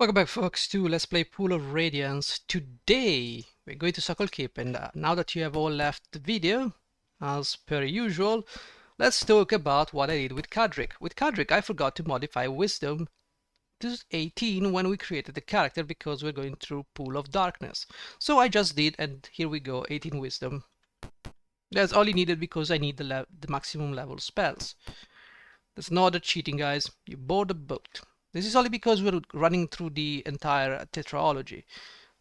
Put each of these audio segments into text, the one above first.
Welcome back, folks, to Let's Play Pool of Radiance. Today we're going to Sokal Keep, and now that you have all left the video, as per usual, let's talk about what I did with Kadric. With Kadric, I forgot to modify Wisdom to 18 when we created the character because we're going through Pool of Darkness. So I just did, and here we go, 18 Wisdom. That's all you needed because I need the maximum level spells. There's no other cheating, guys. You board the boat. This is only because we're running through the entire tetralogy.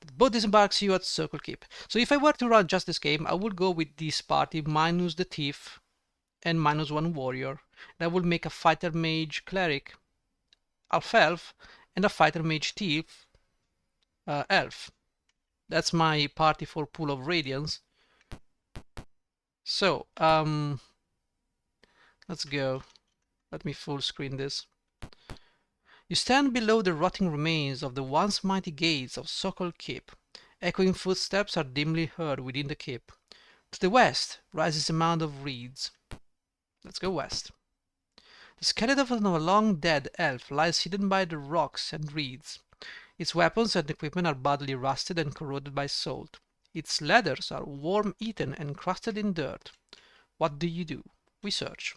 The boat disembarks you at Sokal Keep. So if I were to run just this game, I would go with this party minus the thief and -1 warrior. And I would make a fighter mage cleric, half elf, and a fighter mage thief elf. That's my party for Pool of Radiance. So, let's go. Let me full screen this. You stand below the rotting remains of the once mighty gates of Sokal Keep. Echoing footsteps are dimly heard within the keep. To the west rises a mound of reeds. Let's go west. The skeleton of a long-dead elf lies hidden by the rocks and reeds. Its weapons and equipment are badly rusted and corroded by salt. Its leathers are worm-eaten and crusted in dirt. What do you do? We search.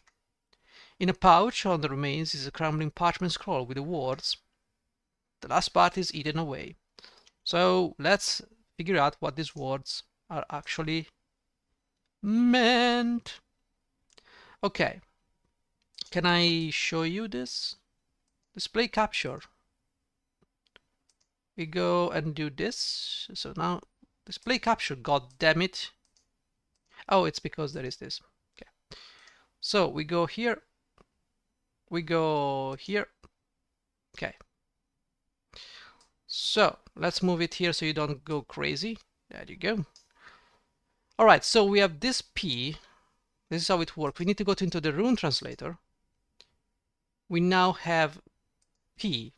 In a pouch on the remains is a crumbling parchment scroll with the words, "The last part is eaten away." So let's figure out what these words are actually meant. Okay, can I show you this? Display capture. We go and do this. So now display capture, god damn it. Oh, it's because there is this. Okay. So we go here. We go here. Okay. So let's move it here so you don't go crazy. There you go. All right, so we have this P. This is how it works. We need to go into the rune translator. We now have P,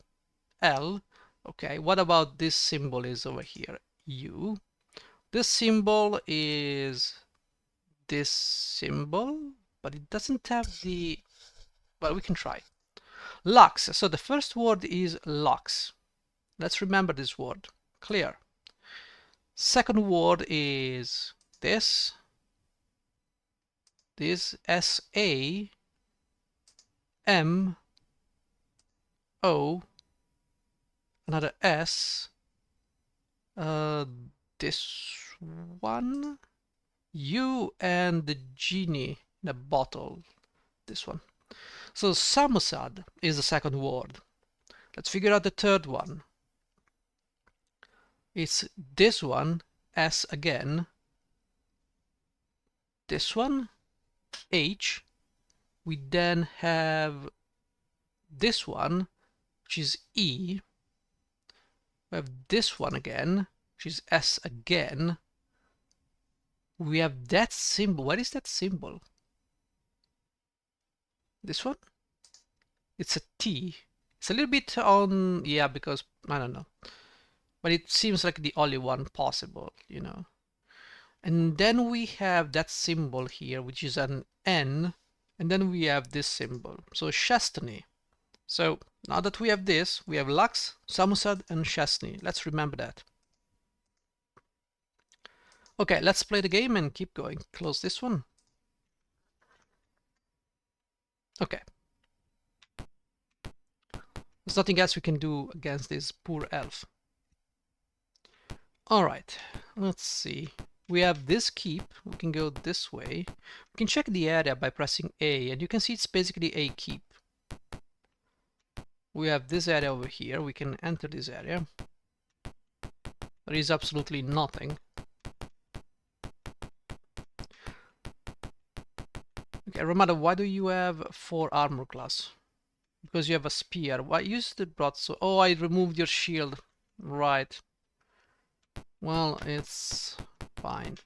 L. Okay, what about this symbol is over here? U. This symbol is this symbol, but it doesn't have the... Well, we can try. Lux. So the first word is Lux. Let's remember this word. Clear. Second word is this. This S-A-M-O. Another S. This one. You and the genie in a bottle. This one. So Samosad is the second word. Let's figure out the third one. It's this one, S again. This one, H. We then have this one, which is E. We have this one again, which is S again. We have that symbol. What is that symbol? This one? It's a T. It's a little bit on, yeah, because, I don't know. But it seems like the only one possible, you know. And then we have that symbol here, which is an N. And then we have this symbol. So Shastani. So now that we have this, we have Lux, Samosad, and Shastani. Let's remember that. Okay, let's play the game and keep going. Close this one. Okay. There's nothing else we can do against this poor elf. Alright, let's see. We have this keep. We can go this way. We can check the area by pressing A, and you can see it's basically a keep. We have this area over here. We can enter this area. There is absolutely nothing. Okay, Ramada, why do you have 4 armor class? Because you have a spear. Why use the broadsword? Oh, I removed your shield. Right. Well, it's fine.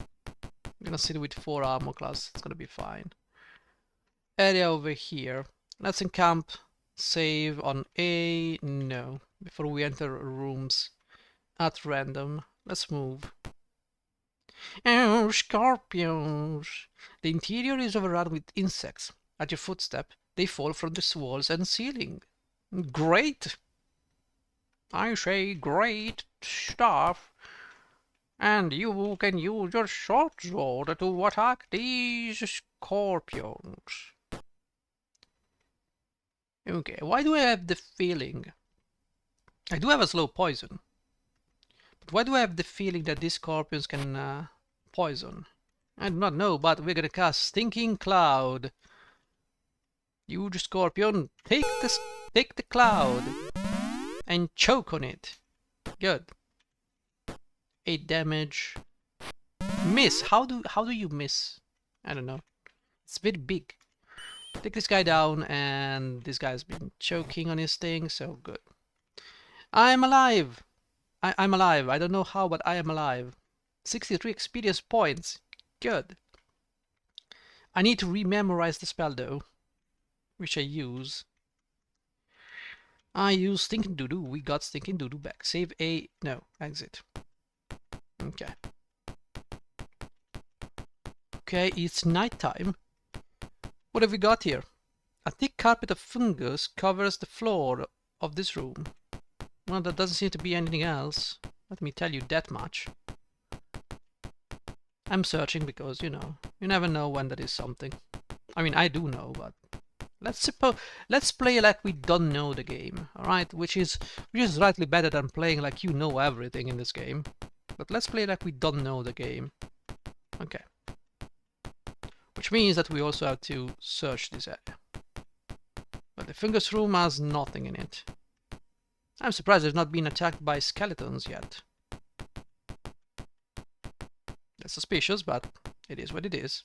I'm gonna sit with 4 armor class. It's gonna be fine. Area over here. Let's encamp. Save on A. No. Before we enter rooms at random. Let's move. Oh, scorpions! The interior is overrun with insects. At your footstep, they fall from the walls and ceiling. Great! I say great stuff. And you can use your short sword to attack these scorpions. Okay, why do I have the feeling? I do have a slow poison. But why do I have the feeling that these scorpions can poison? I do not know, but we're gonna cast Stinking Cloud. Huge scorpion, take the cloud and choke on it. Good. 8 damage. Miss. How do you miss? I don't know. It's very big. Take this guy down, and this guy's been choking on his thing, so good. I'm alive. I'm alive. I don't know how, but I am alive. 63 experience points. Good. I need to rememorize the spell though, which I use. I use Stinking Doodoo. We got Stinking Doodoo back. Save A. No, exit. Okay. Okay, it's nighttime. What have we got here? A thick carpet of fungus covers the floor of this room. Well, there doesn't seem to be anything else. Let me tell you that much. I'm searching because, you know, you never know when there is something. I mean, I do know, but let's play like we don't know the game, alright? Which is slightly better than playing like you know everything in this game. But let's play like we don't know the game. Okay. Which means that we also have to search this area. But the fungus room has nothing in it. I'm surprised they've not been attacked by skeletons yet. That's suspicious, but it is what it is.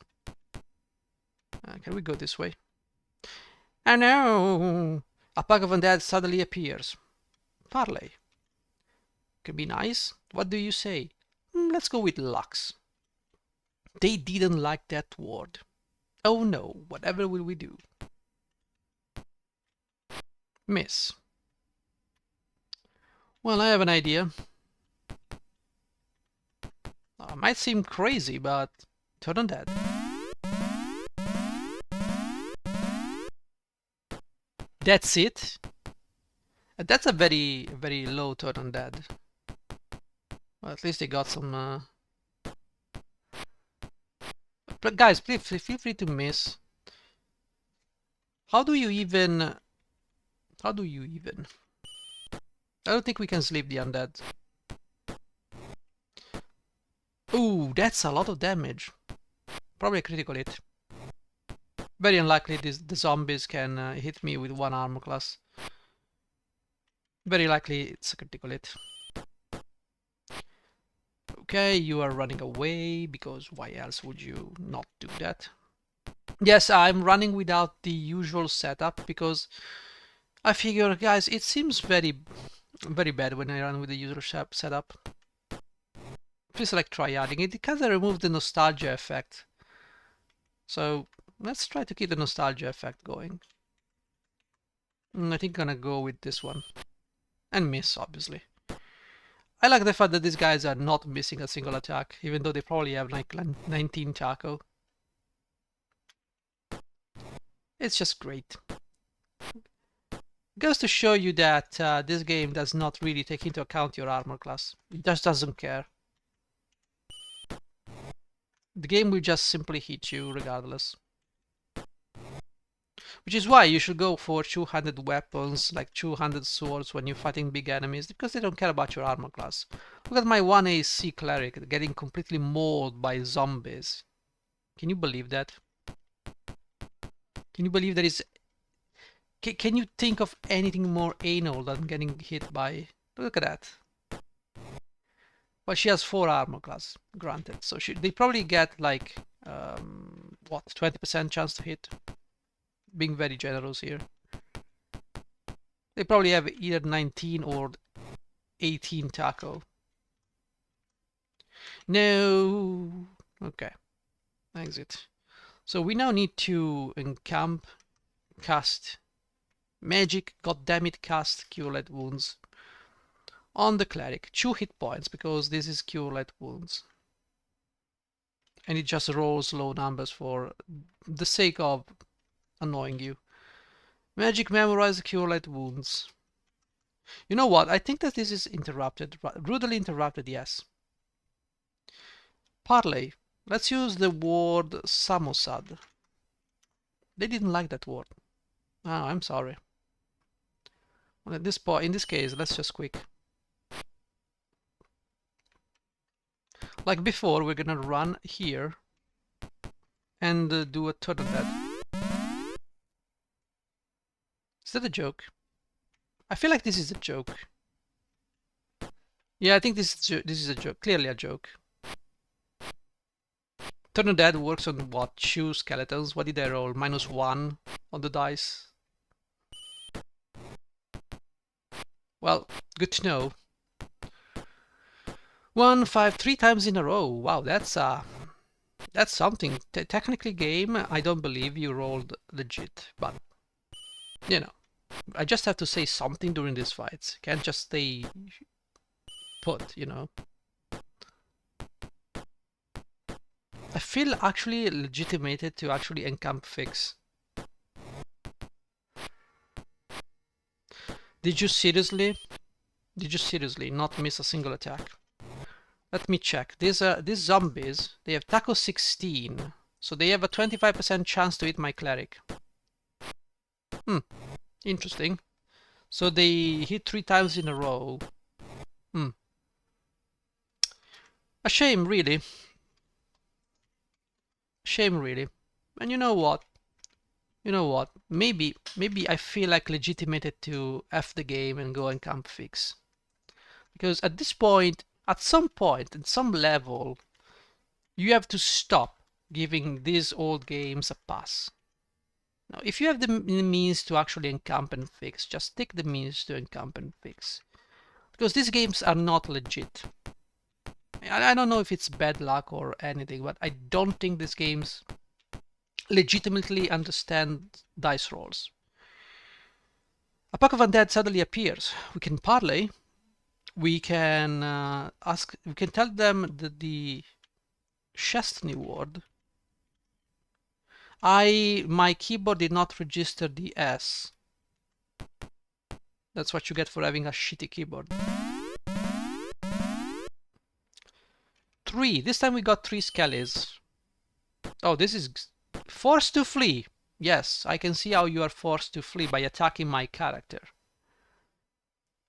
Can we go this way? Oh no! A pack of undead suddenly appears. Parley. Can be nice. What do you say? Let's go with Lux. They didn't like that word. Oh no, whatever will we do? Miss. Well, I have an idea. Might seem crazy, but turn on that. That's it. That's a very, very low turn on that. Well, at least they got some. But guys, please feel free to miss. How do you even? How do you even? I don't think we can sleep the undead. Ooh, that's a lot of damage. Probably a critical hit. Very unlikely the zombies can hit me with 1 armor class. Very likely it's a critical hit. Okay, you are running away, because why else would you not do that? Yes, I'm running without the usual setup, because I figure, guys, it seems very, very bad when I run with the usual setup. Feels like tryharding. It kind of removed the nostalgia effect. So let's try to keep the nostalgia effect going. I think I'm gonna go with this one. And miss, obviously. I like the fact that these guys are not missing a single attack, even though they probably have like 19 taco. It's just great. Goes to show you that this game does not really take into account your armor class. It just doesn't care. The game will just simply hit you regardless. Which is why you should go for two-handed weapons, like two-handed swords when you're fighting big enemies, because they don't care about your armor class. Look at my 1 AC cleric getting completely mauled by zombies. Can you believe that? Can you believe there is... Can you think of anything more anal than getting hit by... Look at that. Well, she has 4 armor class, granted. So they probably get like, what, 20% chance to hit? Being very generous here. They probably have either 19 or 18 tackle. No. Okay. Exit. So we now need to encamp, cast magic, goddammit, cast Cure Light Wounds on the cleric. 2 hit points, because this is Cure Light Wounds. And it just rolls low numbers for the sake of annoying you. Magic, memorize Cure Light Wounds. You know what? I think that this is interrupted, rudely interrupted, yes. Parley. Let's use the word samosad. They didn't like that word. Oh, I'm sorry. Well, at this point, in this case, let's just quick. Like before, we're gonna run here and do a turtle dead. Is that a joke? I feel like this is a joke. Yeah, I think this is a joke. Clearly a joke. Turn Dead works on what? 2 skeletons? What did I roll? -1 on the dice. Well, good to know. 1, 5, 3 times in a row. Wow, that's something. Technically, game, I don't believe you rolled legit, but you know, I just have to say something during these fights. Can't just stay put, you know. I feel actually legitimated to actually encamp fix. Did you seriously not miss a single attack? Let me check. These zombies, they have taco 16, so they have a 25% chance to hit my cleric. Interesting. So they hit 3 times in a row. A shame, really. Shame, really. And you know what? Maybe I feel like legitimated to F the game and go and camp fix. Because at this point, at some point, at some level, you have to stop giving these old games a pass. Now, if you have the means to actually encamp and fix, just take the means to encamp and fix. Because these games are not legit. I don't know if it's bad luck or anything, but I don't think these games legitimately understand dice rolls. A pack of undead suddenly appears. We can parley. We can we can tell them the Chestney word. My keyboard did not register the S. That's what you get for having a shitty keyboard. 3. This time we got 3 skellies. Oh, this is forced to flee. Yes, I can see how you are forced to flee by attacking my character.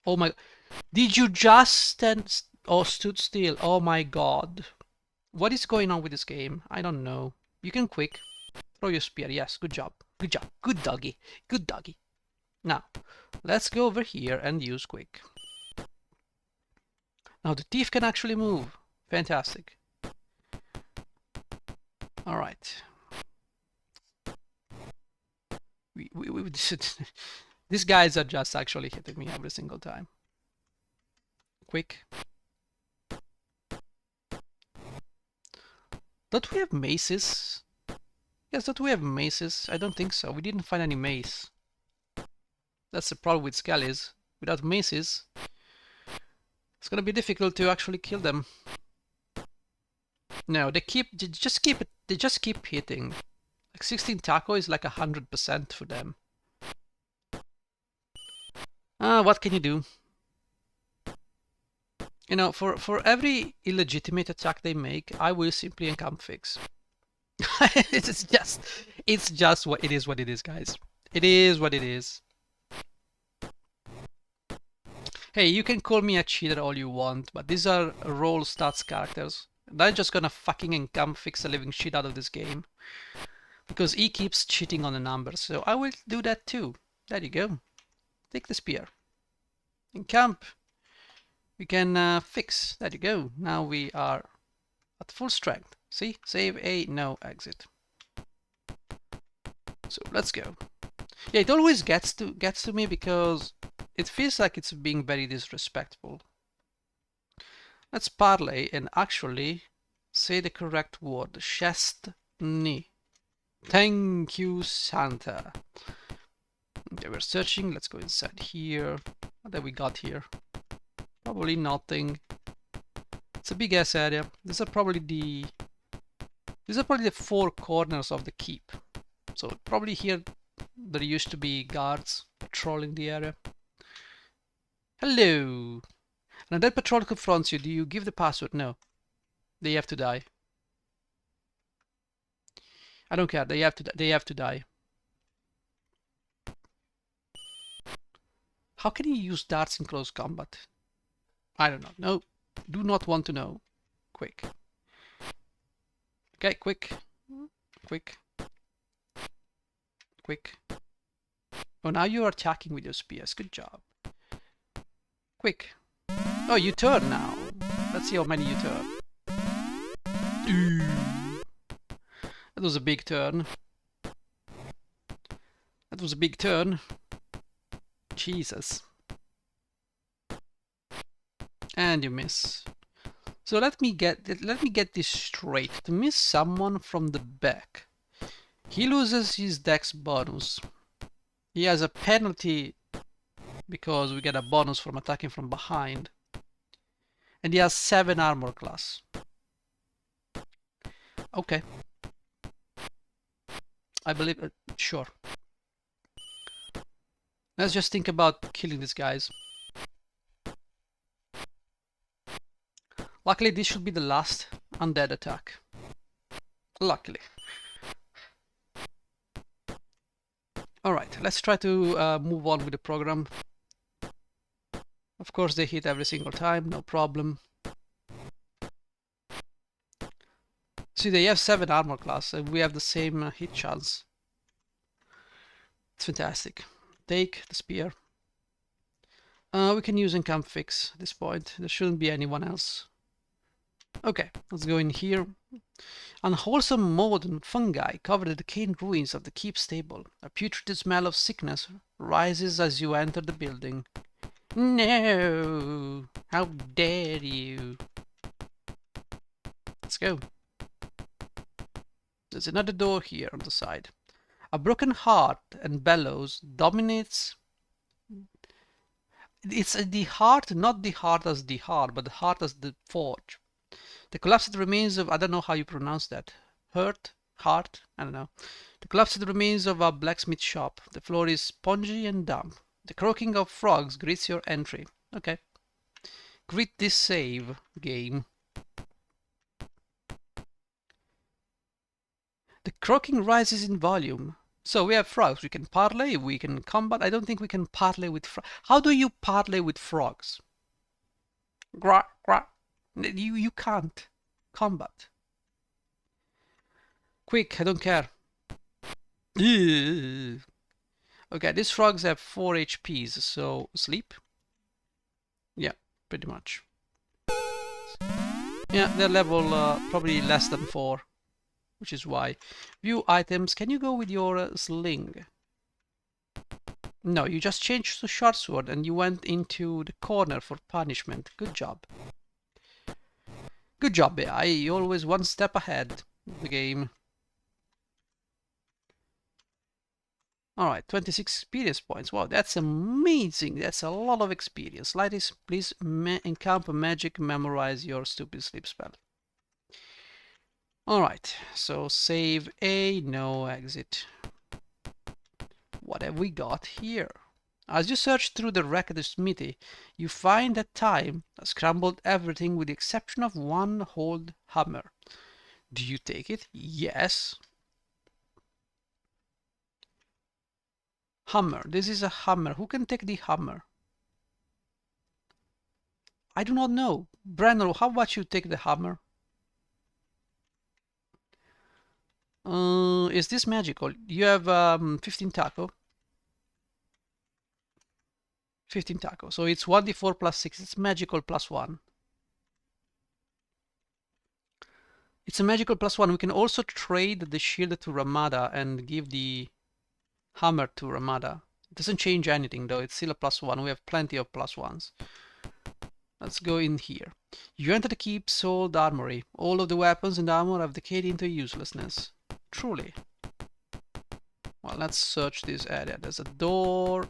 Oh my... Did you just stand... Oh, stood still. Oh my god. What is going on with this game? I don't know. You can quick. Throw your spear. Yes, good job. Good job. Good doggy. Good doggy. Now, let's go over here and use quick. Now the thief can actually move. Fantastic. All right. These guys are just actually hitting me every single time. Quick. Don't we have maces? Yes, don't we have maces? I don't think so. We didn't find any mace. That's the problem with skellies. Without maces, it's gonna be difficult to actually kill them. No, they just keep hitting. Like 16 taco is like 100% for them. What can you do? You know, for every illegitimate attack they make, I will simply encamp fix. it's just what it is, guys. It is what it is. Hey, you can call me a cheater all you want, but these are roll stats characters. And I'm just gonna fucking encamp fix the living shit out of this game. Because he keeps cheating on the numbers, so I will do that too. There you go. Take the spear. Encamp. We can fix. There you go. Now we are at full strength. See? Save A, no exit. So let's go. Yeah, it always gets to me because it feels like it's being very disrespectful. Let's parley and actually say the correct word. Chestney. Thank you, Santa. Okay, we're searching. Let's go inside here. What have we got here? Probably nothing. It's a big ass area. These are probably the 4 corners of the keep. So probably here there used to be guards patrolling the area. Hello. And that patrol confronts you. Do you give the password? No. They have to die. I don't care. They have to. They have to die. How can you use darts in close combat? I don't know. No. Do not want to know. Quick. Okay, quick. Quick. Quick. Oh, now you are attacking with your spears. Good job. Quick. Oh, you turn now. Let's see how many you turn. That was a big turn. That was a big turn. Jesus. And you miss. So let me get this straight. To miss someone from the back, he loses his dex bonus. He has a penalty because we get a bonus from attacking from behind. And he has 7 armor class. Okay. I believe it. Sure. Let's just think about killing these guys. Luckily, this should be the last undead attack. Luckily. Alright, let's try to move on with the program. Of course, they hit every single time, no problem. See, they have 7 armor class, and we have the same hit chance. It's fantastic. Take the spear. We can use Encamp Fix at this point. There shouldn't be anyone else. Okay, let's go in here. Unwholesome mold and fungi cover the decaying ruins of the keep stable. A putrid smell of sickness rises as you enter the building. No! How dare you! Let's go. There's another door here on the side. A broken heart and bellows dominates. It's the heart, not the heart as the heart, but the heart as the forge. The collapsed remains of, I don't know how you pronounce that. Heart, I don't know. The collapsed remains of a blacksmith shop. The floor is spongy and damp. The croaking of frogs greets your entry. Okay. Greet this save, game. The croaking rises in volume. So we have frogs. We can parley, we can combat. I don't think we can parley with frogs. How do you parley with frogs? Gra, gra. You can't combat. Quick, I don't care. Okay, these frogs have 4 HPs, so sleep. Yeah, pretty much. Yeah, they're level probably less than 4, which is why. View items. Can you go with your sling? No, you just changed to short sword and you went into the corner for punishment. Good job. Good job, AI. You're always one step ahead of the game. Alright, 26 experience points. Wow, that's amazing. That's a lot of experience. Lightis, please encamp magic, memorize your stupid sleep spell. Alright, so save A, no exit. What have we got here? As you search through the wrecked smithy, you find that time has scrambled everything with the exception of one old hammer. Do you take it? Yes. Hammer. This is a hammer. Who can take the hammer? I do not know. Brenner, how about you take the hammer? Is this magical? You have 15 taco. 15 taco. So it's 1d4 plus 6. It's magical plus 1. It's a magical plus 1. We can also trade the shield to Ramada and give the hammer to Ramada. It doesn't change anything though. It's still a plus 1. We have plenty of plus 1s. Let's go in here. You enter the keep's old armory. All of the weapons and armor have decayed into uselessness. Truly. Well, let's search this area. There's a door.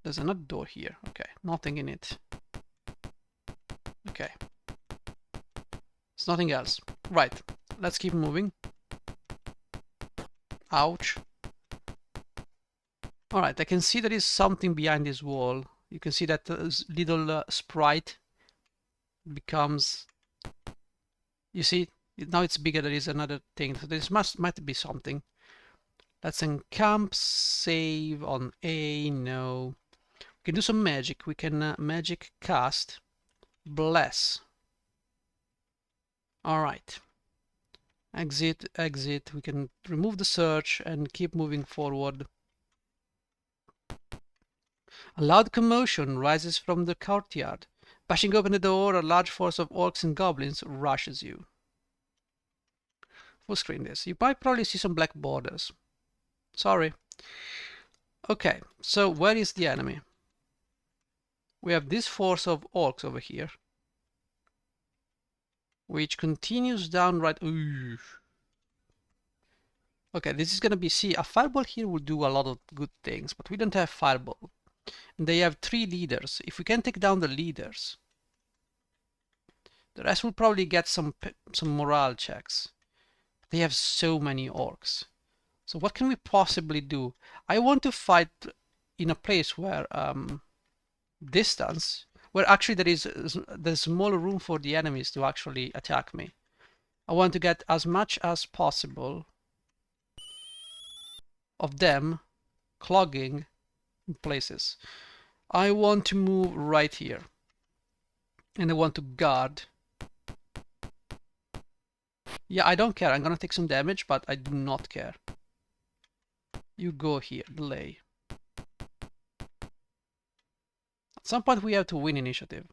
There's another door here. Okay, nothing in it. Okay. There's nothing else. Right, let's keep moving. Ouch. All right, I can see there is something behind this wall. You can see that little sprite becomes, you see, now it's bigger. There is another thing. So this might be something. Let's encamp, save on A, no. We can do some magic. We can magic cast, bless. All right. Exit, exit. We can remove the search and keep moving forward. A loud commotion rises from the courtyard. Bashing open the door, a large force of orcs and goblins rushes you. Full screen this. You might probably see some black borders. Sorry. Okay, so where is the enemy? We have this force of orcs over here, which continues down right. Ooh. Okay, this is gonna be, see, a fireball here will do a lot of good things, but we don't have fireball. And they have 3 leaders. If we can take down the leaders, the rest will probably get some morale checks. They have so many orcs. So what can we possibly do? I want to fight in a place where distance, where actually there's smaller room for the enemies to actually attack me. I want to get as much as possible of them clogging in places. I want to move right here, and I want to guard. Yeah, I don't care. I'm gonna take some damage, but I do not care. You go here, delay. At some point we have to win initiative.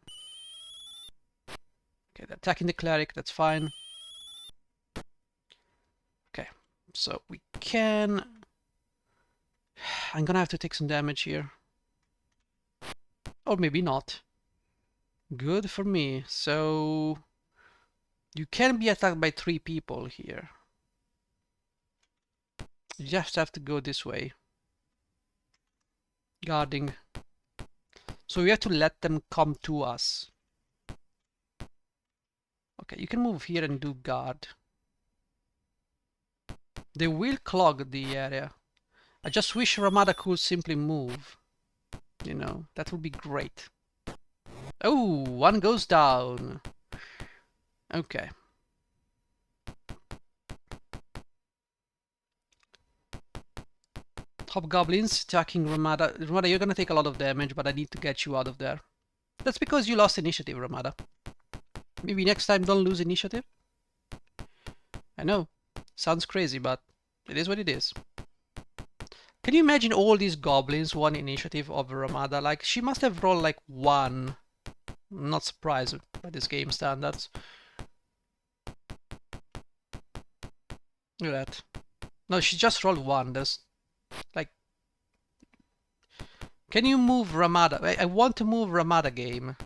Okay, they're attacking the cleric, that's fine. Okay, so we can... I'm gonna have to take some damage here. Or maybe not. Good for me. So... you can be attacked by 3 people here. You just have to go this way. Guarding. So we have to let them come to us. Okay, you can move here and do guard. They will clog the area. I just wish Ramada could simply move. You know, that would be great. Oh, one goes down. Okay. Hobgoblins attacking Ramada. Ramada, you're gonna take a lot of damage, but I need to get you out of there. That's because you lost initiative, Ramada. Maybe next time don't lose initiative? I know. Sounds crazy, but it is what it is. Can you imagine all these goblins won initiative over Ramada? Like, she must have rolled like 1. I'm not surprised by this game standards. Look at that. No, she just rolled 1. There's like... Can you move Ramada? I want to move Ramada game.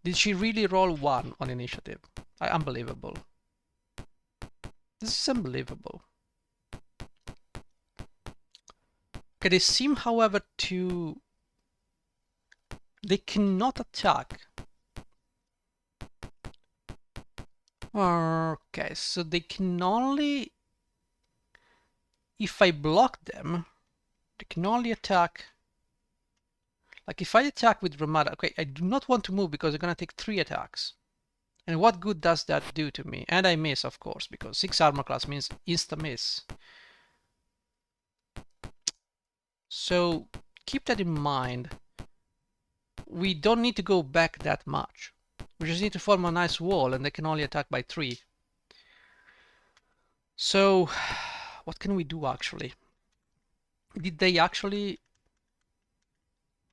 Did she really roll 1 on initiative? Unbelievable. This is unbelievable. Okay, they seem, however, to... They cannot attack. Okay, so they can only... If I block them, they can only attack... Like, if I attack with Ramada... Okay, I do not want to move because they're gonna take 3 attacks. And what good does that do to me? And I miss, of course, because 6 armor class means insta-miss. So, keep that in mind. We don't need to go back that much. We just need to form a nice wall, and they can only attack by 3. So, what can we do, actually? Did they actually...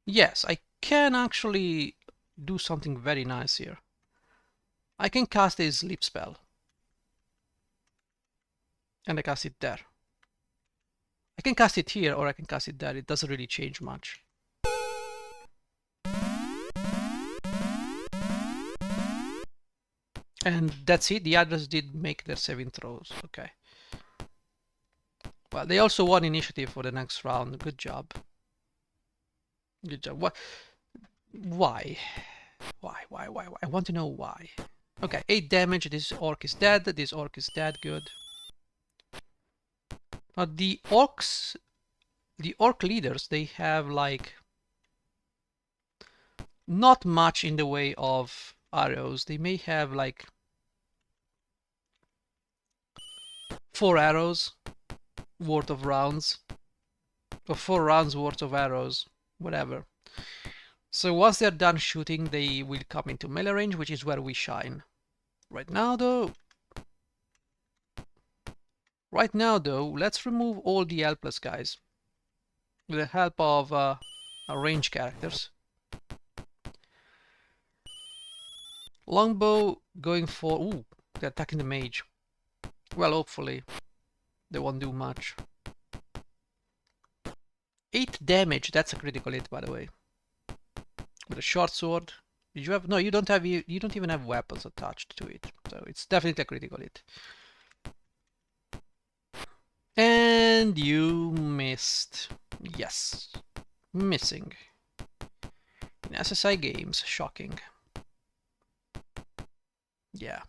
Yes, I can actually do something very nice here. I can cast a sleep spell. And I cast it there. I can cast it here, or I can cast it there. It doesn't really change much. And that's it. The others did make their saving throws. Okay. Well, they also won initiative for the next round. Good job. Good job. What? Why? Why? I want to know why. Okay, 8 damage. This orc is dead. This orc is dead. Good. Now the orcs the orc leaders, they have like not much in the way of arrows. They may have like 4 arrows worth of rounds, or 4 rounds worth of arrows, whatever. So once they're done shooting, they will come into melee range, which is where we shine. Right now though, let's remove all the helpless guys with the help of our range characters. Longbow going for... Ooh, they're attacking the mage. Well, hopefully they won't do much. 8 damage, that's a critical hit, by the way. With a short sword. Did you have... No, you don't have... You don't even have weapons attached to it. So it's definitely a critical hit. And you missed. Yes. Missing. In SSI games, shocking. Yeah.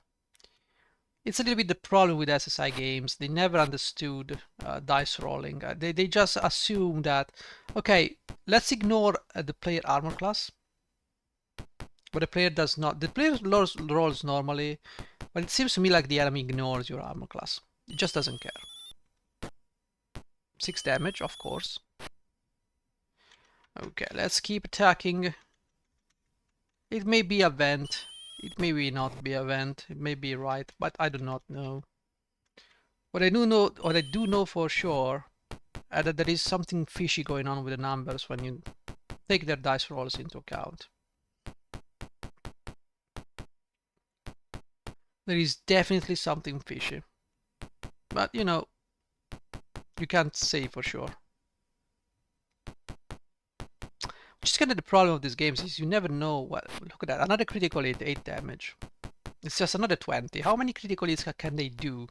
It's a little bit the problem with SSI games. They never understood dice rolling. They just assume that, okay, let's ignore the player armor class. But the player does not. The player rolls normally, but it seems to me like the enemy ignores your armor class. It just doesn't care. 6 damage, of course. Okay, let's keep attacking. It may be a vent. It may not be a vent. It may be right, but I do not know. What I do know for sure, that there is something fishy going on with the numbers when you take their dice rolls into account. There is definitely something fishy. But, you know, you can't say for sure. Which is kind of the problem of these games, is you never know what... Look at that, another critical hit, 8 damage. It's just another 20. How many critical hits can they do?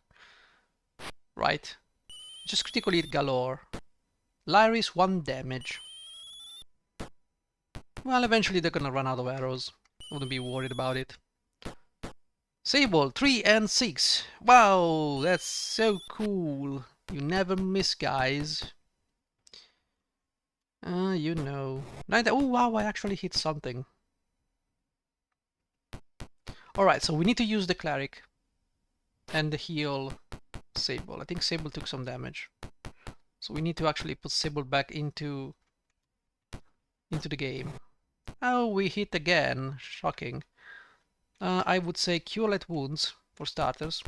Right? Just critical hit galore. Lyris, 1 damage. Well, eventually they're gonna run out of arrows. Wouldn't be worried about it. Sable, 3 and 6. Wow, that's so cool. You never miss, guys. You know. Oh, wow, I actually hit something. Alright, so we need to use the cleric and the heal Sable. I think Sable took some damage. So we need to actually put Sable back into the game. Oh, we hit again. Shocking. I would say Cure Light Wounds, for starters.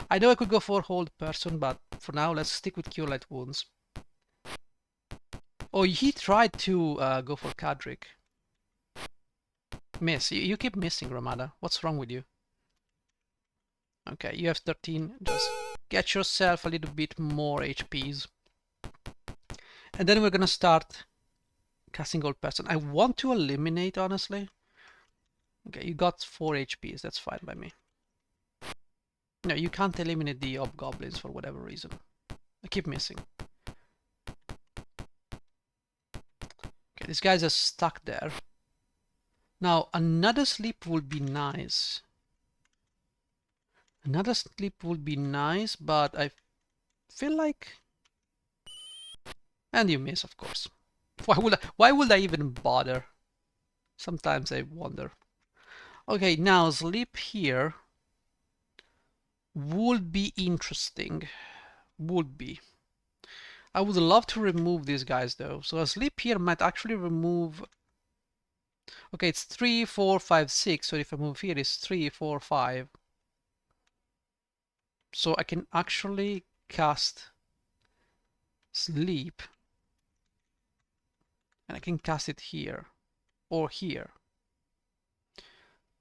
I know I could go for Hold Person, but for now, let's stick with Cure Light Wounds. Oh, he tried to go for Kadric. Miss. You keep missing, Ramada. What's wrong with you? Okay, you have 13. Just get yourself a little bit more HPs. And then we're gonna start casting Hold Person. I want to eliminate, honestly. Okay, you got 4 HPs. That's fine by me. No, you can't eliminate the Hobgoblins for whatever reason. I keep missing. Okay, these guys are stuck there. Now, another sleep would be nice. Another sleep would be nice, but I feel like... And you miss, of course. Why would I even bother? Sometimes I wonder. Okay, now sleep here would be interesting. Would be. I would love to remove these guys though. So a sleep here might actually remove... Okay, it's 3, 4, 5, 6. So if I move here, it's 3, 4, 5. So I can actually cast sleep. And I can cast it here. Or here.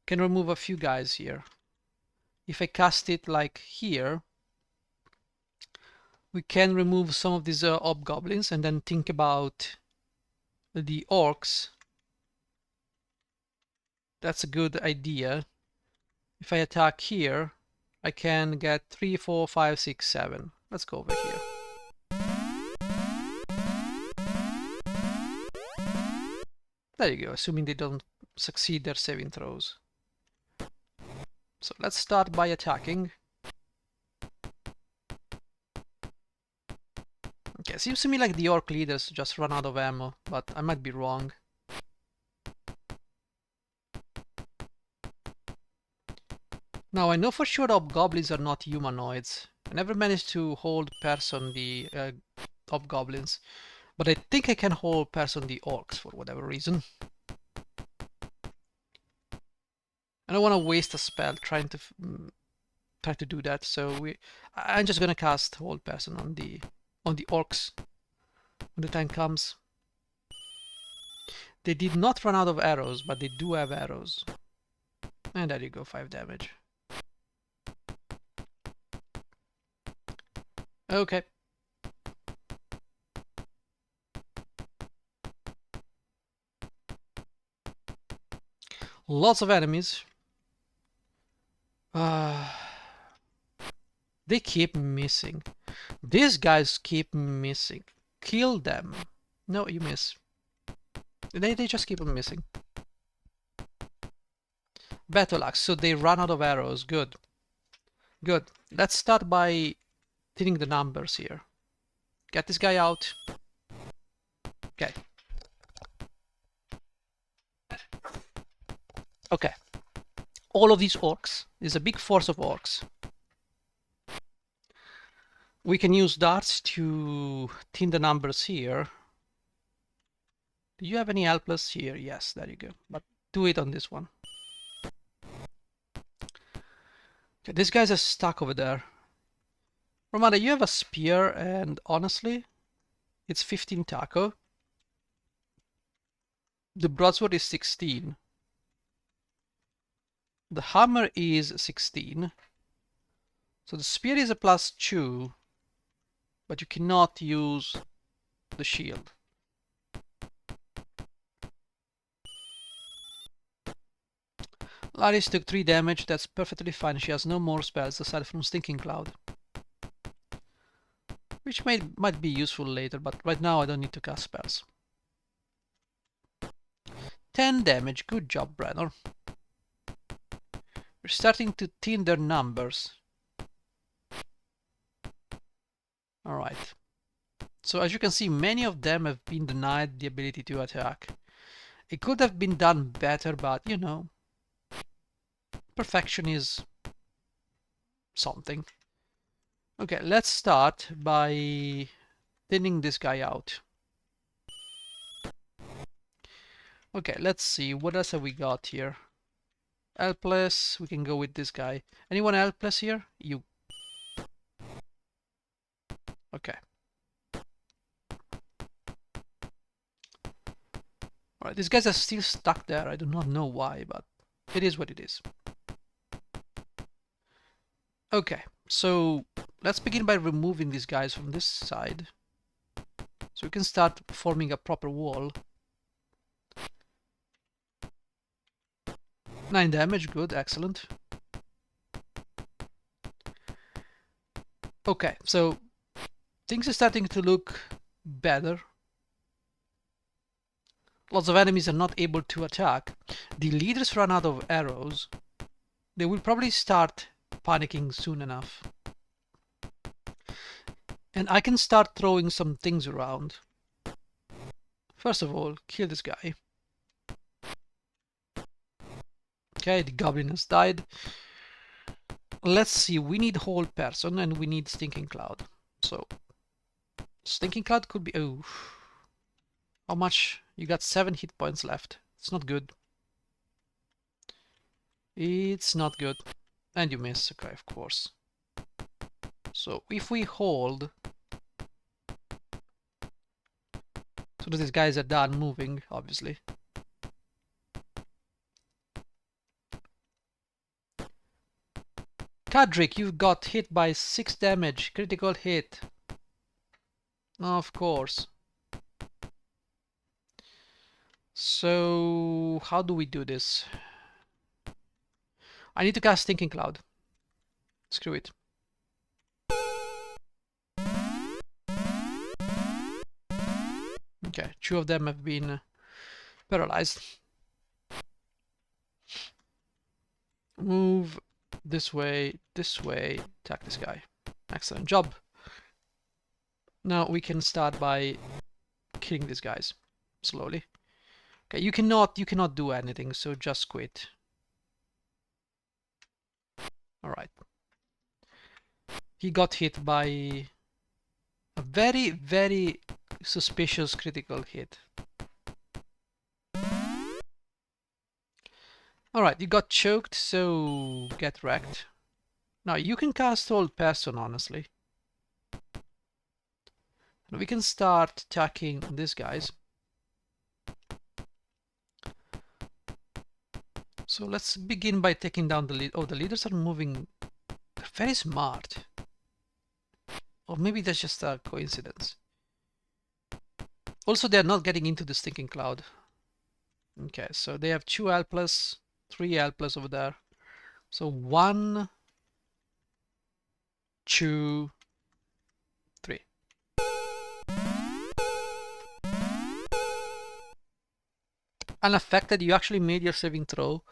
Can remove a few guys here. If I cast it like here, we can remove some of these hobgoblins and then think about the orcs. That's a good idea. If I attack here, I can get 3, 4, 5, 6, 7. Let's go over here. There you go, assuming they don't succeed their saving throws. So let's start by attacking. Okay, seems to me like the orc leaders just run out of ammo, but I might be wrong. Now I know for sure hobgoblins are not humanoids. I never managed to hold person the hobgoblins, but I think I can hold person the orcs for whatever reason. I don't want to waste a spell trying to try to do that, so I'm just gonna cast hold person on the orcs when the time comes. They did not run out of arrows, but they do have arrows. And there you go, 5 damage. Okay. Lots of enemies. They keep missing. These guys keep missing. Kill them. No, you miss. They just keep on missing. Battle axe, so they run out of arrows. Good. Good. Let's start by thinning the numbers here. Get this guy out. Okay. Okay. All of these orcs. There's a big force of orcs. We can use darts to thin the numbers here. Do you have any helpless here? Yes, there you go. But do it on this one. Okay, these guys are stuck over there. Romana, you have a spear, and honestly, it's 15 taco. The broadsword is 16. The hammer is 16. So the spear is a +2, but you cannot use the shield. Laris took 3 damage, that's perfectly fine. She has no more spells aside from Stinking Cloud. Which might be useful later, but right now I don't need to cast spells. 10 damage, good job, Brenner. We're starting to thin their numbers. Alright. So as you can see, many of them have been denied the ability to attack. It could have been done better, but you know, perfection is something. Okay, let's start by thinning this guy out. Okay, let's see, what else have we got here? Helpless, we can go with this guy. Anyone helpless here? You. Okay. Alright, these guys are still stuck there. I do not know why, but it is what it is. Okay, so let's begin by removing these guys from this side. So we can start forming a proper wall. 9 damage, good, excellent. Okay, so things are starting to look better. Lots of enemies are not able to attack. The leaders run out of arrows. They will probably start panicking soon enough. And I can start throwing some things around. First of all, kill this guy. Okay, the goblin has died. Let's see, we need hold person and we need Stinking Cloud. So, Stinking Cloud could be... Oh. How much? You got 7 hit points left. It's not good. It's not good. And you miss, okay, of course. So, if we hold... So that these guys are done moving, obviously. Kadrick, you got hit by 6 damage. Critical hit. Of course. So, how do we do this? I need to cast Stinking Cloud. Screw it. Okay, 2 of them have been paralyzed. Move this way, attack this guy. Excellent job. Now we can start by killing these guys slowly. Okay, you cannot do anything, so just quit. All right. He got hit by a very, very suspicious critical hit. All right, you got choked, so get wrecked. Now you can cast Hold Person, honestly. And we can start attacking these guys. So let's begin by taking down the lead. Oh, the leaders are moving. They're very smart. Or maybe that's just a coincidence. Also, they're not getting into the stinking cloud. Okay, so they have 2 L plus, 3 L plus over there. So 1, 2, 3. Unaffected, you actually made your saving throw.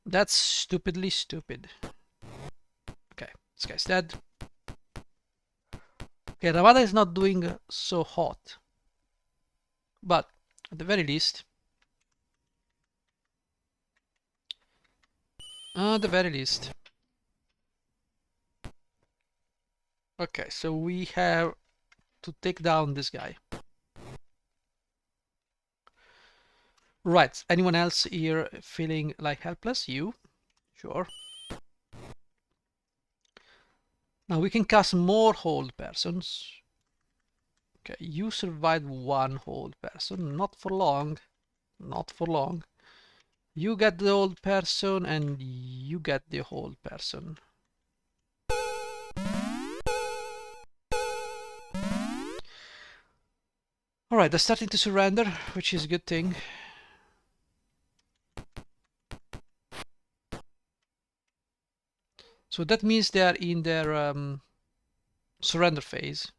That's stupidly stupid. Okay, this guy's dead. Okay, Ravada is not doing so hot. But at the very least, Okay, so we have to take down this guy. Right, anyone else here feeling like helpless? You? Sure. Now we can cast more hold persons. Okay, you survived 1 hold person, not for long. Not for long. You get the hold person and you get the hold person. Alright, they're starting to surrender, which is a good thing. So that means they are in their surrender phase.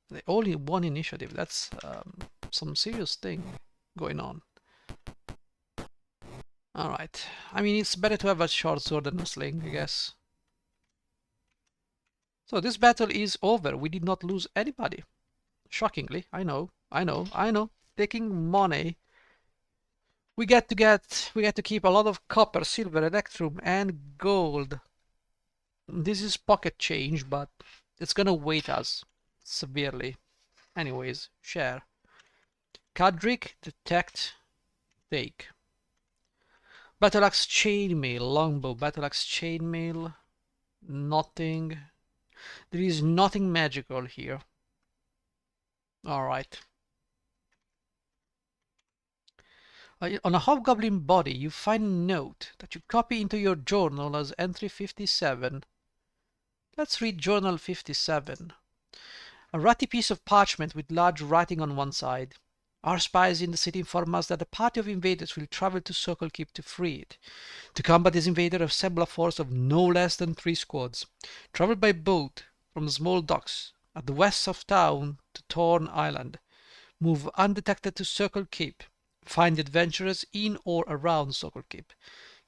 They only 1 initiative. That's some serious thing going on. Alright. I mean, it's better to have a short sword than a sling, I guess. So this battle is over. We did not lose anybody. Shockingly. I know. Taking money. We get to keep a lot of copper, silver, electrum, and gold. This is pocket change, but it's gonna weight us severely. Anyways, share. Kadric, detect, take. Battle axe chainmail, longbow, battle axe chainmail, nothing. There is nothing magical here. Alright. On a hobgoblin body, you find a note that you copy into your journal as entry 57. Let's read journal 57. A ratty piece of parchment with large writing on one side. Our spies in the city inform us that a party of invaders will travel to Sokal Keep to free it. To combat this invader, assemble a force of no less than 3 squads. Travel by boat from the small docks at the west of town to Torn Island. Move undetected to Sokal Keep. Find the adventurers in or around Sokal Keep.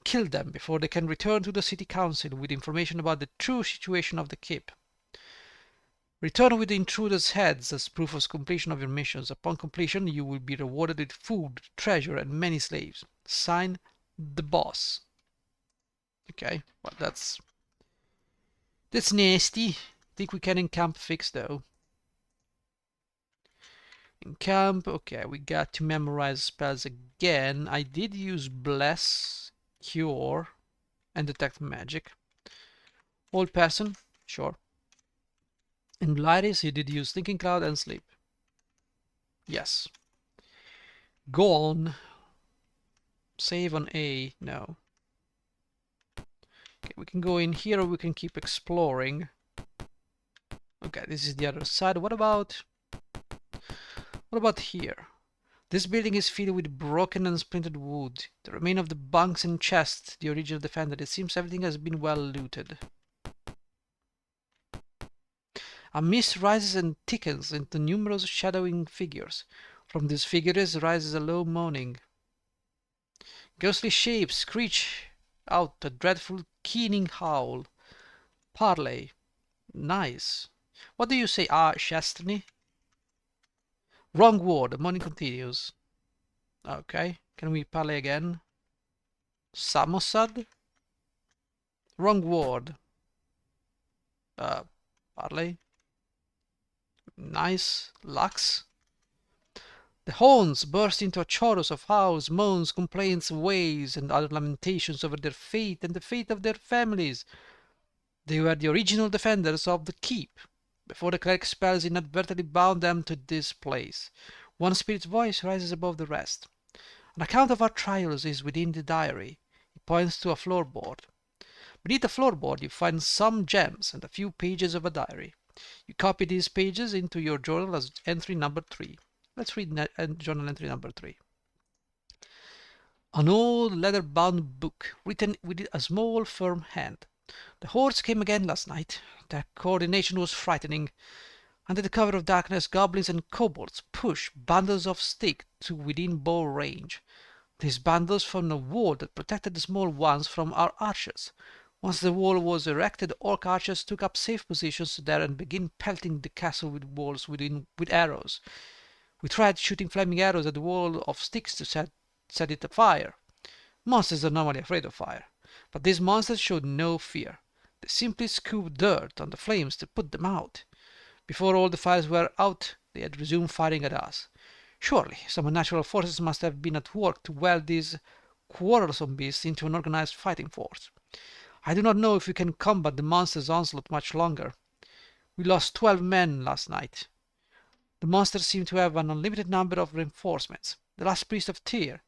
Kill them before they can return to the city council with information about the true situation of the keep. Return with the intruders' heads as proof of completion of your missions. Upon completion, you will be rewarded with food, treasure, and many slaves. Sign, the boss. Okay, well that's nasty. Think we can encamp fix though. Encamp, okay, we got to memorize spells again. I did use bless, cure, and detect magic. Old person, sure. In Lyris, you did use thinking cloud and sleep. Yes. Go on. Save on A, no. Okay, we can go in here or we can keep exploring. Okay, this is the other side. What about here? This building is filled with broken and splintered wood. The remain of the bunks and chests the original defended. It seems everything has been well looted. A mist rises and thickens into numerous shadowing figures. From these figures rises a low moaning. Ghostly shapes screech out a dreadful keening howl. Parley. Nice. What do you say? Ah, Shastny? Wrong word. The morning continues. Okay. Can we parley again? Samosad? Wrong word. Parley. Nice. Lux. The horns burst into a chorus of howls, moans, complaints, wails, and other lamentations over their fate and the fate of their families. They were the original defenders of the keep, before the cleric spells inadvertently bound them to this place. One spirit's voice rises above the rest. An account of our trials is within the diary. He points to a floorboard. Beneath the floorboard you find some gems and a few pages of a diary. You copy these pages into your journal as entry number 3. Let's read journal entry number 3. An old leather-bound book, written with a small, firm hand. The hordes came again last night. Their coordination was frightening. Under the cover of darkness, goblins and kobolds push bundles of stick to within bow range. These bundles formed a wall that protected the small ones from our archers. Once the wall was erected, orc archers took up safe positions there and began pelting the castle with walls with arrows. We tried shooting flaming arrows at the wall of sticks to set it afire. Monsters are normally afraid of fire, but these monsters showed no fear. They simply scooped dirt on the flames to put them out. Before all the fires were out, they had resumed firing at us. Surely some unnatural forces must have been at work to weld these quarrelsome beasts into an organized fighting force. I do not know if we can combat the monsters' onslaught much longer. We lost 12 men last night. The monsters seem to have an unlimited number of reinforcements. The last priest of Tyr,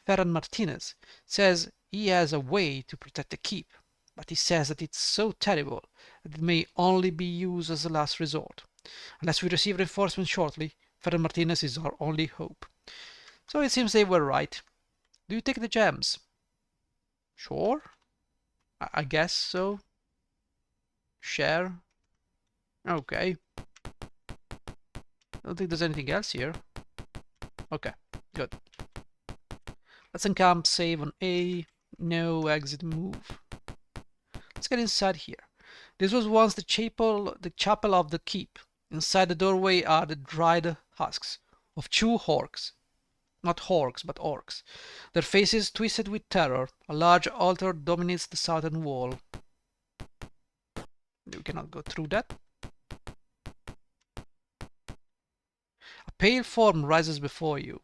Ferran Martinez, says he has a way to protect the keep, but he says that it's so terrible that it may only be used as a last resort. Unless we receive reinforcements shortly, Ferran Martinez is our only hope. So it seems they were right. Do you take the gems? Sure. I guess so. Share. Okay. I don't think there's anything else here. Okay, good. Let's encamp, save on A. No exit move. Let's get inside here. This was once the chapel of the keep. Inside the doorway are the dried husks of 2 orcs. Not horks, but orcs. Their faces twisted with terror. A large altar dominates the southern wall. You cannot go through that. A pale form rises before you.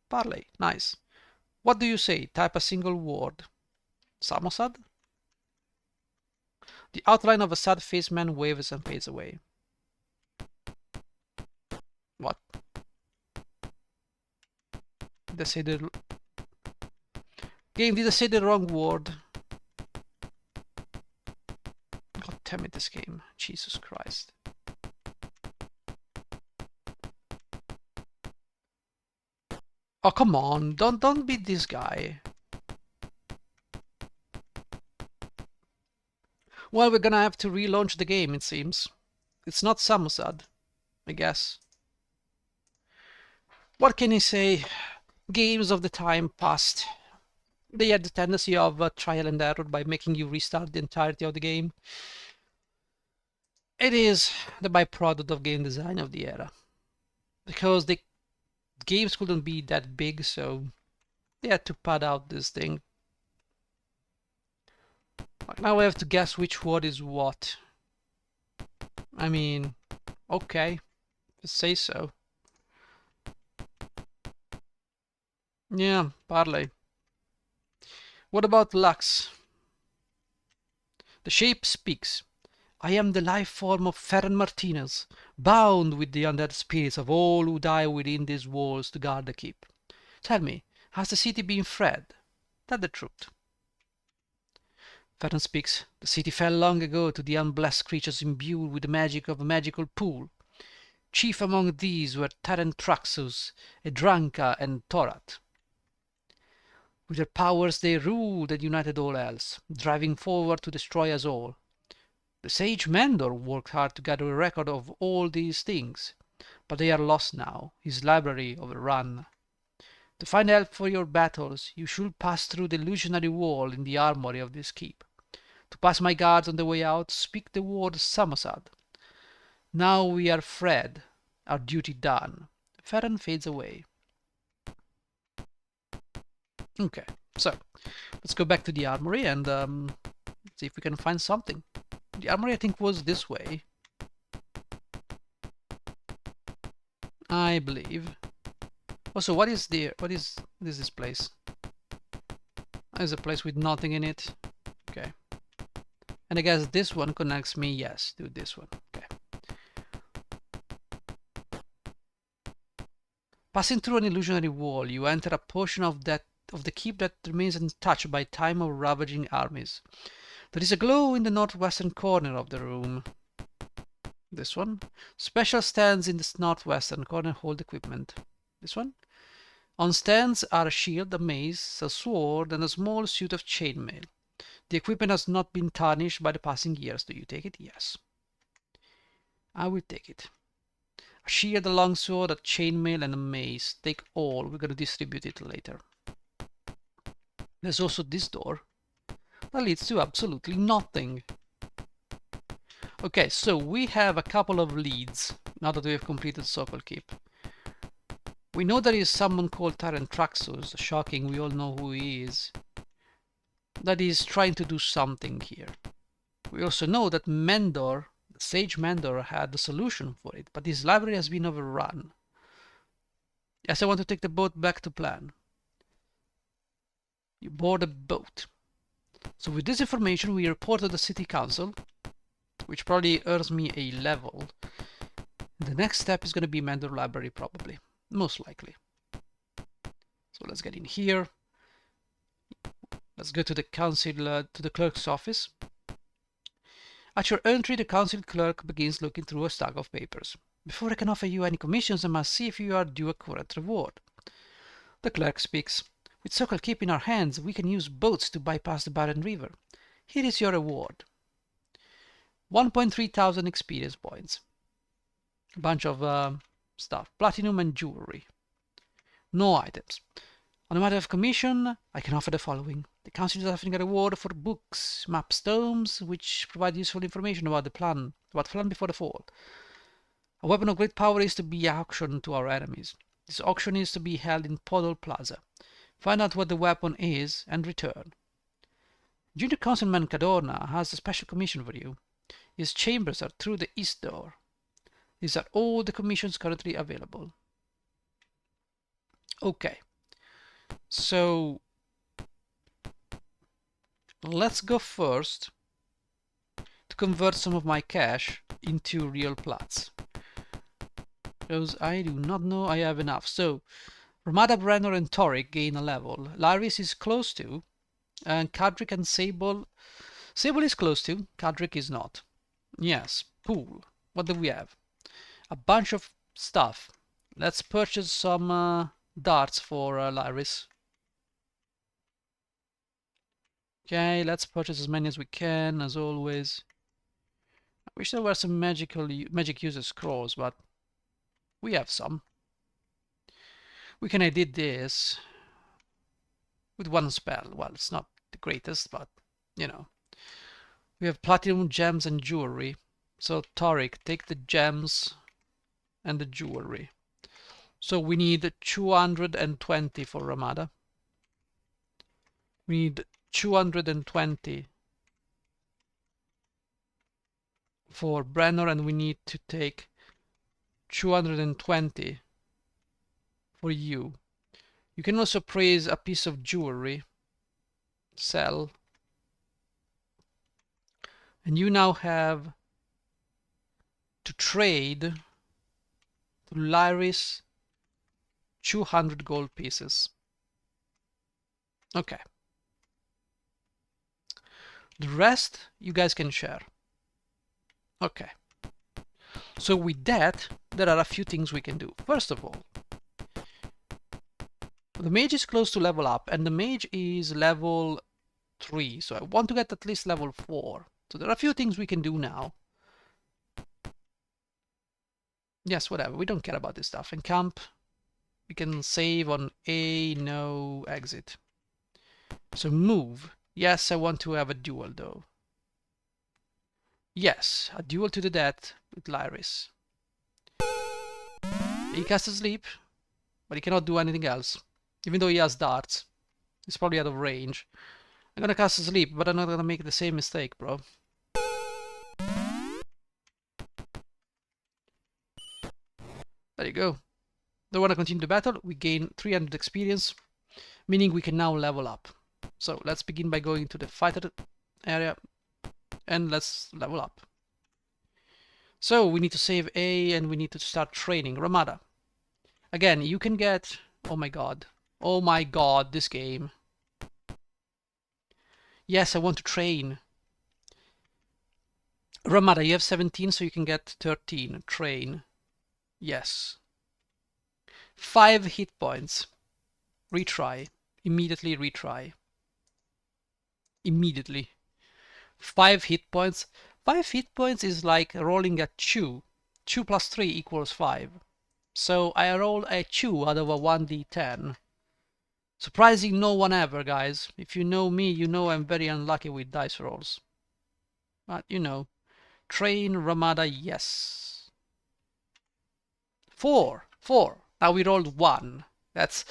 Parley, nice. What do you say? Type a single word. Samosad? The outline of a sad-faced man waves and fades away. What? Did I say the... Game, did I say the wrong word? God damn it, this game. Jesus Christ. Oh, come on. Don't beat this guy. Well, we're gonna have to relaunch the game, it seems. It's not Samosad, I guess. What can you say? Games of the time past. They had the tendency of trial and error by making you restart the entirety of the game. It is the byproduct of game design of the era. Because the games couldn't be that big, so they had to pad out this thing. Like now I have to guess which word is what. I mean, okay, say so. Yeah, parley. What about Lux? The shape speaks. I am the life form of Ferran Martinez, bound with the undead spirits of all who die within these walls to guard the keep. Tell me, has the city been fed? Tell the truth. Ferran speaks. The city fell long ago to the unblessed creatures imbued with the magic of a magical pool. Chief among these were Terran Traxus, Edranka, and Torat. With their powers they ruled and united all else, driving forward to destroy us all. The sage Mendor worked hard to gather a record of all these things, but they are lost now, his library overrun. To find help for your battles, you should pass through the illusionary wall in the armory of this keep. To pass my guards on the way out, speak the word Samosad. Now we are Fred. Our duty done. Farron fades away. Okay, so let's go back to the armory and see if we can find something. The armory, I think, was this way, I believe. Also, what is this place? There's a place with nothing in it. Okay. And I guess this one connects me, yes, to this one. Okay. Passing through an illusionary wall, you enter a portion of the keep that remains untouched by time or ravaging armies. There is a glow in the northwestern corner of the room. This one. Special stands in the northwestern corner hold equipment. This one. On stands are a shield, a mace, a sword, and a small suit of chainmail. The equipment has not been tarnished by the passing years. Do you take it? Yes. I will take it. A shield, a longsword, a chainmail, and a mace. Take all. We're going to distribute it later. There's also this door that leads to absolutely nothing. Okay, so we have a couple of leads now that we have completed Sokal Keep. We know there is someone called Tyrant Traxus, shocking, we all know who he is, that is trying to do something here. We also know that Mendor, the sage Mendor, had the solution for it, but his library has been overrun. Yes, I want to take the boat back to plan. You board a boat. So with this information, we report to the city council, which probably earns me a level. The next step is going to be Mendor Library, probably. Most likely. So let's get in here. Let's go to the council, to the clerk's office. At your entry, the council clerk begins looking through a stack of papers. Before I can offer you any commissions, I must see if you are due a current reward. The clerk speaks. With Sokal Keep in our hands, we can use boats to bypass the barren river. Here is your reward. 1.3 thousand experience points. A bunch of stuff. Platinum and jewelry. No items. On a matter of commission, I can offer the following. The council is offering a reward for books, maps, tomes, which provide useful information about the plan before the fall. A weapon of great power is to be auctioned to our enemies. This auction is to be held in Podol Plaza. Find out what the weapon is and return. Junior Councilman Cadorna has a special commission for you. His chambers are through the east door. These are all the commissions currently available. Okay. So let's go first to convert some of my cash into real plats, because I do not know I have enough. So Ramada, Brenner, and Toric gain a level. Laris is close to, and Kadric and Sable. Sable is close to, Kadric is not. Yes, pool. What do we have? A bunch of stuff. Let's purchase some darts for Laris. Okay, let's purchase as many as we can, as always. I wish there were some magic user scrolls, but we have some. We can edit this with one spell. Well, it's not the greatest, but, you know. We have platinum, gems, and jewelry. So, Tariq, take the gems and the jewelry. So we need 220 for Ramada. We need 220 for Brenner, and we need to take 220 for you. You can also praise a piece of jewelry. Sell. And you now have to trade to Lyris 200 gold pieces. Okay. The rest you guys can share. Okay. So with that, there are a few things we can do. First of all, the mage is close to level up, and the mage is level 3. So I want to get at least level 4. So there are a few things we can do now. Yes, whatever. We don't care about this stuff. In camp, we can save on A, no, exit. So move. Yes, I want to have a duel though. Yes, a duel to the death with Lyris. He casts Sleep, but he cannot do anything else. Even though he has darts. He's probably out of range. I'm gonna cast Sleep, but I'm not gonna make the same mistake, bro. There you go. Don't wanna continue the battle. We gain 300 experience, meaning we can now level up. So let's begin by going to the fighter area and let's level up. So we need to save A and we need to start training. Ramada. Again, you can get... Oh my god. Oh my god, this game. Yes, I want to train. Ramada, you have 17, so you can get 13. Train. Yes. 5 hit points. Retry. Immediately retry. Immediately. 5 hit points. 5 hit points is like rolling a 2. 2 plus 3 equals 5. So I roll a 2 out of a 1d10. Surprising no one ever, guys. If you know me, you know I'm very unlucky with dice rolls. But, you know. Train Ramada, yes. 4. Now we rolled 1. That's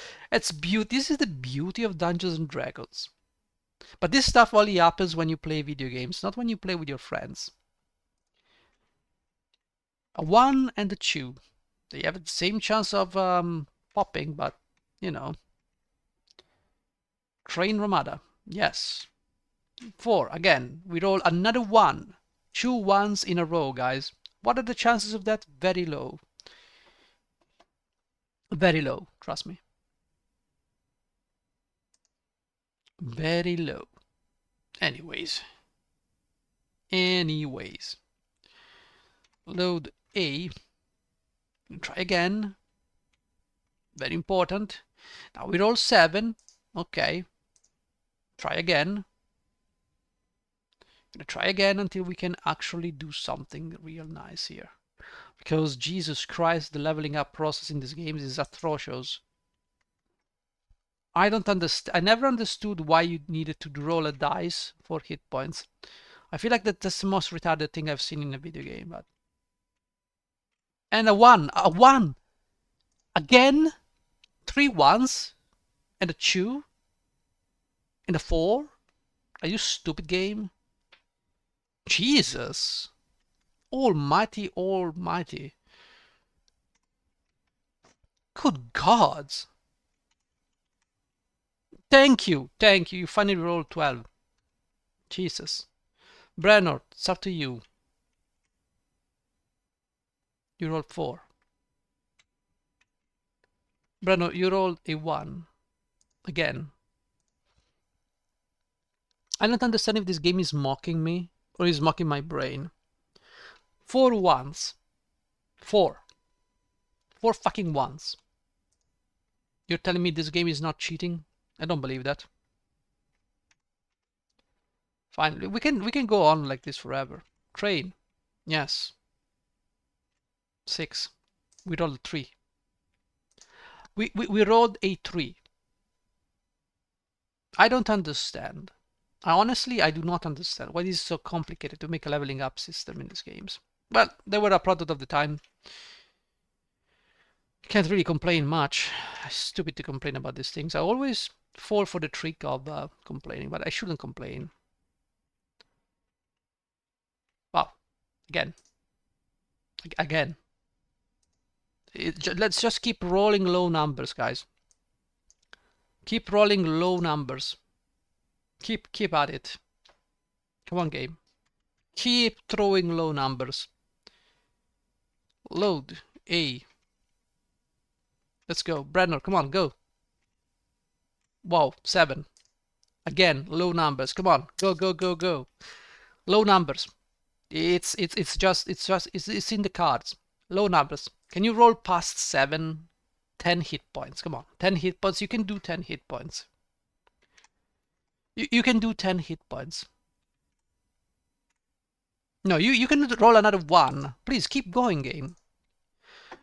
beauty. This is the beauty of Dungeons and Dragons. But this stuff only happens when you play video games, not when you play with your friends. A 1 and a 2. They have the same chance of popping, but, you know. Train Ramada, yes. 4, again. We roll another 1. 2 ones in a row, guys. What are the chances of that? Very low. Very low, trust me. Very low. Anyways. Load A. Try again. Very important. Now we roll 7. Okay. Try again. Gonna try again until we can actually do something real nice here. Because Jesus Christ, the leveling up process in this game is atrocious. I don't understand. I never understood why you needed to roll a dice for hit points. I feel like that's the most retarded thing I've seen in a video game. But... And a 1. A 1! Again? 3 ones? And a 2? And a 4? Are you stupid, game? Jesus! Almighty, almighty. Good gods! Thank you! You finally rolled 12. Jesus. Brenner, it's up to you. You rolled 4. Brenner, you rolled a 1. Again. I don't understand if this game is mocking me or is mocking my brain. 4 ones. 4. 4 fucking ones. You're telling me this game is not cheating? I don't believe that. Fine, we can go on like this forever. Train. Yes. 6. We rolled a 3. We rolled a 3. I don't understand. Honestly, I do not understand why it is so complicated to make a leveling up system in these games. Well, they were a product of the time. Can't really complain much. It's stupid to complain about these things. I always fall for the trick of complaining, but I shouldn't complain. Wow. Again. Let's just keep rolling low numbers, guys. Keep rolling low numbers. Keep at it. Come on, game. Keep throwing low numbers. Load A. Let's go. Brenner, come on, go. Wow, 7. Again, low numbers. Come on, go. Low numbers. It's in the cards. Low numbers. Can you roll past 7? 10 hit points. Come on, 10 hit points. You can do 10 hit points. You can do 10 hit points. No, you can roll another 1. Please keep going, game.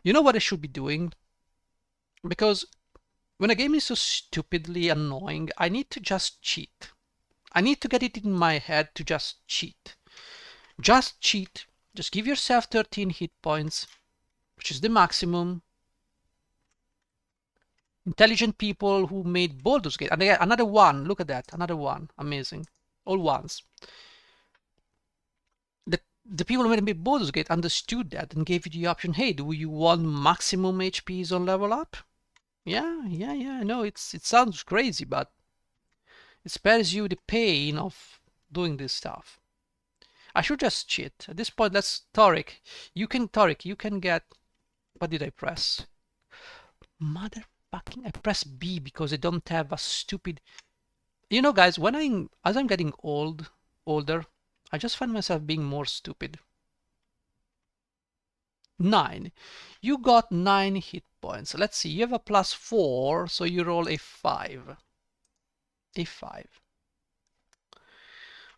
You know what I should be doing? Because when a game is so stupidly annoying, I need to just cheat. I need to get it in my head to just cheat. Just cheat. Just give yourself 13 hit points, which is the maximum. Intelligent people who made Baldur's Gate. And they, another one. Look at that. Another one. Amazing. All ones. The people who made Baldur's Gate understood that and gave you the option, hey, do you want maximum HPs on level up? Yeah. I know it sounds crazy, but it spares you the pain of doing this stuff. I should just cheat. At this point, let's Tariq. You can get, what did I press? Motherfucking, I press B because I don't have a stupid, you know guys, as I'm getting older, I just find myself being more stupid. 9. You got 9 hit points. Let's see, you have a +4, so you roll a 5. A 5.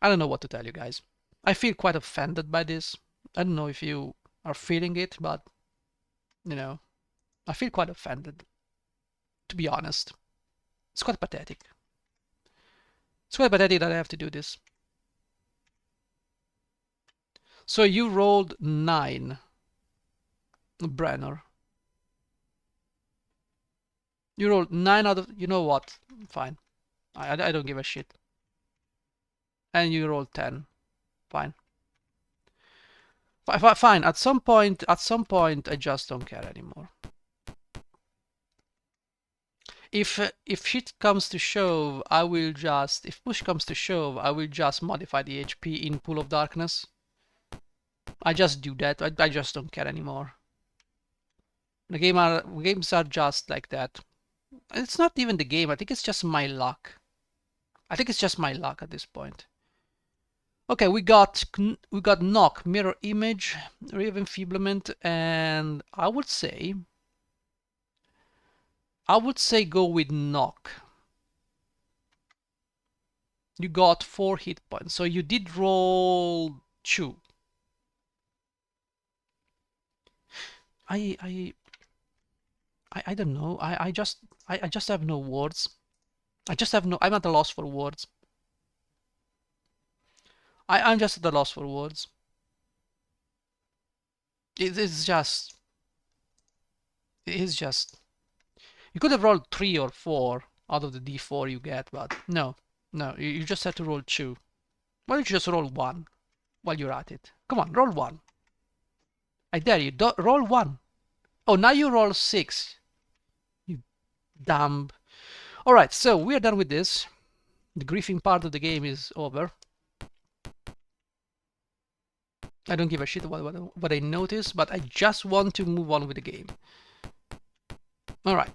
I don't know what to tell you guys. I feel quite offended by this. I don't know if you are feeling it, but, you know, I feel quite offended, to be honest. It's quite pathetic. It's quite pathetic that I have to do this. So you rolled 9, Brenner. You rolled 9 out of, you know what? Fine. I don't give a shit. And you rolled 10. Fine. Fine. At some point, I just don't care anymore. If shit comes to shove, I will just, if push comes to shove, I will just modify the HP in Pool of Darkness. I just do that. I just don't care anymore. The games are just like that. It's not even the game. I think it's just my luck. I think it's just my luck at this point. Okay, we got knock, mirror image, ray of enfeeblement, and I would say go with knock. You got 4 hit points, so you did roll 2. I don't know. I just have no words. I'm at a loss for words. I'm just at a loss for words. It's just you could have rolled 3 or 4 out of the d4 you get, but no, you just have to roll 2. Why don't you just roll 1 while you're at it? Come on, roll 1. I dare you, roll 1. Oh, now you roll 6. You dumb. Alright, so we are done with this. The griefing part of the game is over. I don't give a shit about what I notice, but I just want to move on with the game. Alright,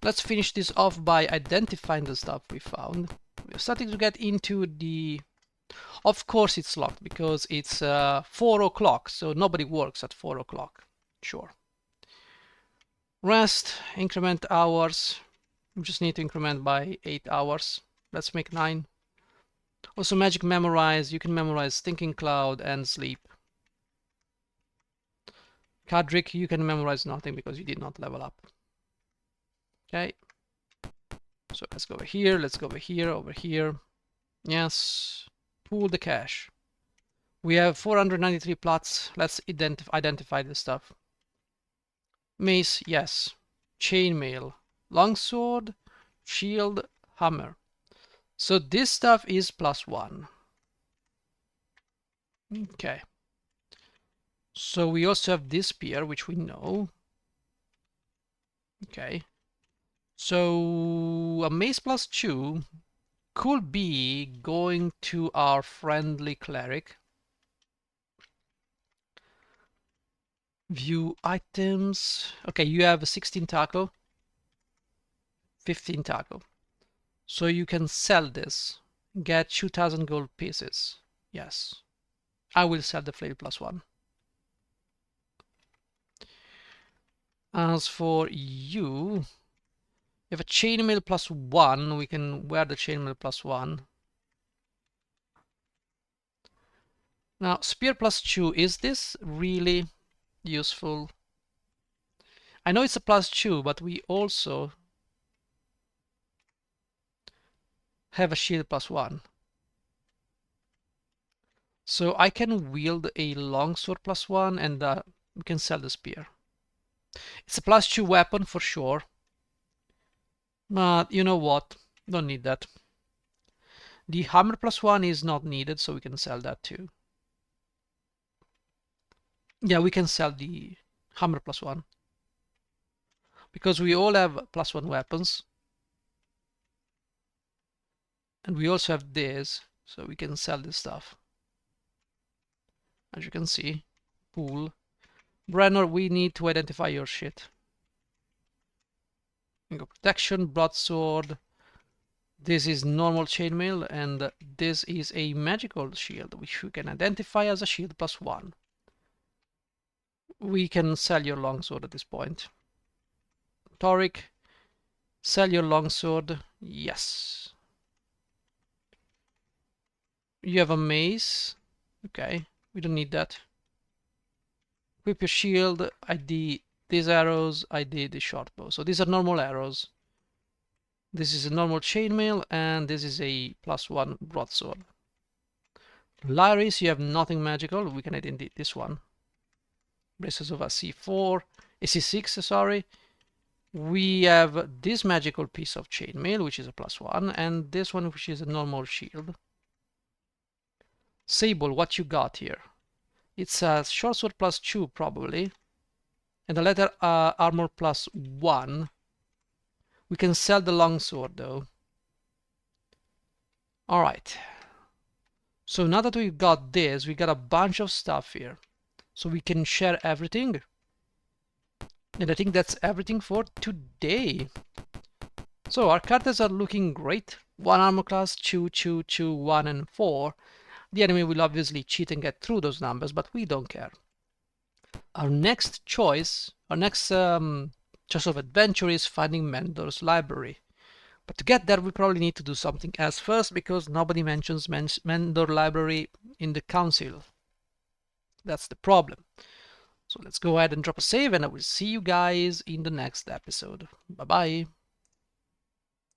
let's finish this off by identifying the stuff we found. We're starting to get into the... Of course it's locked because it's 4 o'clock, so nobody works at 4 o'clock. Sure. Rest, increment hours. We just need to increment by 8 hours. Let's make 9. Also magic memorize. You can memorize Thinking Cloud and Sleep. Kadric, you can memorize nothing because you did not level up. Okay. So let's go over here. Let's go over here, over here. Yes. Pool the cache. We have 493 plots. Let's identify this stuff. Mace, yes. Chainmail. Longsword, shield, hammer. So this stuff is +1. Okay. So we also have this spear, which we know. Okay. So a mace +2 could be going to our friendly cleric. View items. Okay, you have 16 tackle, 15 tackle. So you can sell this. Get 2,000 gold pieces. Yes. I will sell the flail +1. As for you have a chainmail +1. We can wear the chainmail +1. Now, spear +2. Is this really useful? I know it's a +2, but we also have a shield +1. So I can wield a longsword +1 and we can sell the spear. It's a +2 weapon for sure. But you know what? Don't need that. The hammer +1 is not needed, so we can sell that too. Yeah, we can sell the hammer +1. Because we all have +1 weapons. And we also have this, so we can sell this stuff. As you can see, pool. Brenner, we need to identify your shit. Protection, broadsword. This is normal chainmail, and this is a magical shield, which we can identify as a shield +1. We can sell your longsword at this point. Toric, sell your longsword. Yes. You have a mace. Okay, we don't need that. Equip your shield. I did these arrows. I did the short bow. So these are normal arrows. This is a normal chainmail, and this is a +1 broadsword. Lyris, you have nothing magical. We can identify this one. Braces of a C4, a C6, sorry. We have this magical piece of chainmail, which is a +1, and this one, which is a normal shield. Sable, what you got here? It's a short sword +2, probably, and a leather armor +1. We can sell the longsword, though. All right. So now that we've got this, we got a bunch of stuff here. So we can share everything. And I think that's everything for today. So our cards are looking great. 1 armor class, 2, 2, 2, 1, and 4. The enemy will obviously cheat and get through those numbers, but we don't care. Our next choice, our next choice of adventure is finding Mendor's library. But to get there, we probably need to do something else first, because nobody mentions Mendor library in the council. That's the problem. So let's go ahead and drop a save, and I will see you guys in the next episode. Bye bye.